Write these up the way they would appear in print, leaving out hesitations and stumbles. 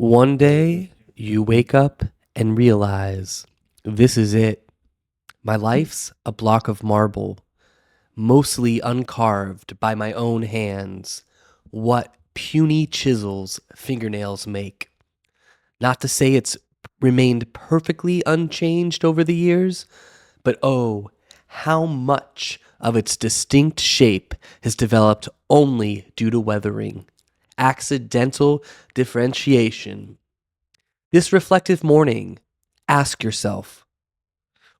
One day, you wake up and realize this is it. My life's a block of marble, mostly uncarved by my own hands. What puny chisels fingernails make. Not to say it's remained perfectly unchanged over the years, but oh, how much of its distinct shape has developed only due to weathering. Accidental differentiation. This reflective morning, ask yourself,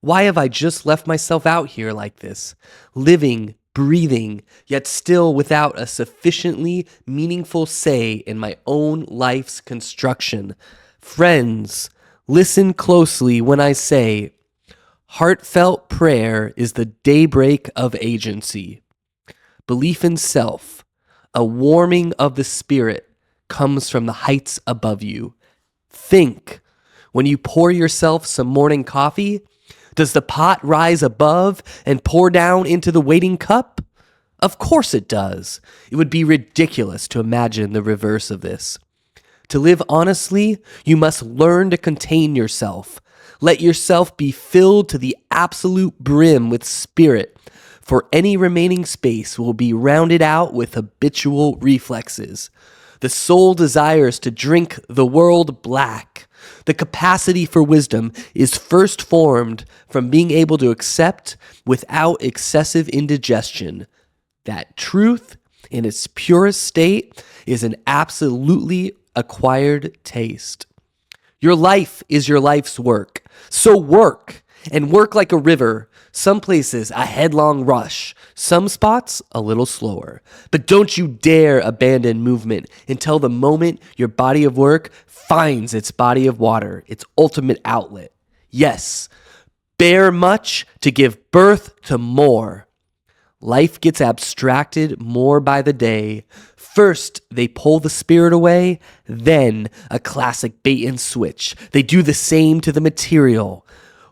why have I just left myself out here like this, living, breathing, yet still without a sufficiently meaningful say in my own life's construction? Friends, listen closely when I say, heartfelt prayer is the daybreak of agency. Belief in self, a warming of the spirit, comes from the heights above you. Think, when you pour yourself some morning coffee, does the pot rise above and pour down into the waiting cup? Of course it does. It would be ridiculous to imagine the reverse of this. To live honestly, you must learn to contain yourself. Let yourself be filled to the absolute brim with spirit, for any remaining space will be rounded out with habitual reflexes. The soul desires to drink the world black. The capacity for wisdom is first formed from being able to accept without excessive indigestion that truth in its purest state is an absolutely acquired taste. Your life is your life's work. So work, and work like a river. Some places a headlong rush, some spots a little slower. But don't you dare abandon movement until the moment your body of work finds its body of water, its ultimate outlet. Yes, bear much to give birth to more. Life gets abstracted more by the day. First, they pull the spirit away, then a classic bait and switch. They do the same to the material.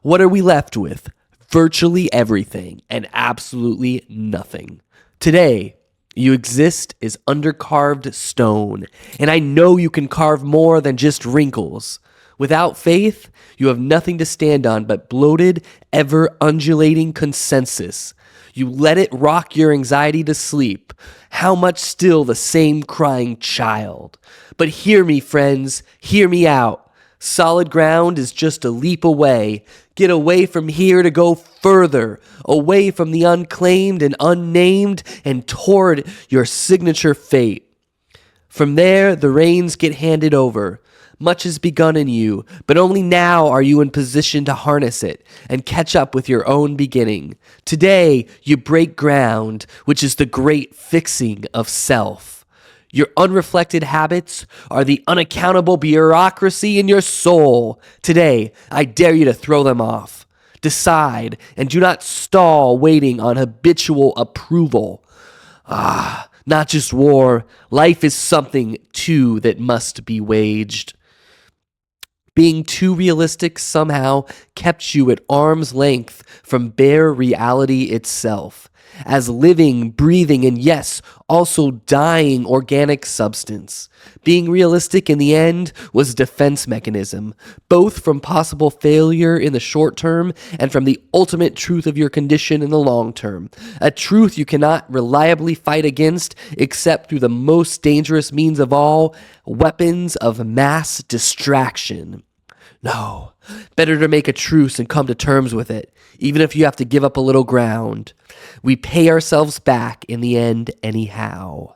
What are we left with? Virtually everything and absolutely nothing. Today, you exist as undercarved stone, and I know you can carve more than just wrinkles. Without faith, you have nothing to stand on but bloated, ever-undulating consensus. You let it rock your anxiety to sleep. How much still the same crying child? But hear me, friends, hear me out. Solid ground is just a leap away. Get away from here to go further, away from the unclaimed and unnamed, and toward your signature fate. From there, the reins get handed over. Much has begun in you, but only now are you in position to harness it and catch up with your own beginning. Today, you break ground, which is the great fixing of self. Your unreflected habits are the unaccountable bureaucracy in your soul. Today, I dare you to throw them off. Decide and do not stall waiting on habitual approval. Not just war. Life is something, too, that must be waged. Being too realistic somehow kept you at arm's length from bare reality itself, as living, breathing, and yes, also dying organic substance. Being realistic in the end was a defense mechanism, both from possible failure in the short term and from the ultimate truth of your condition in the long term. A truth you cannot reliably fight against except through the most dangerous means of all, weapons of mass distraction. No, better to make a truce and come to terms with it, even if you have to give up a little ground. We pay ourselves back in the end anyhow.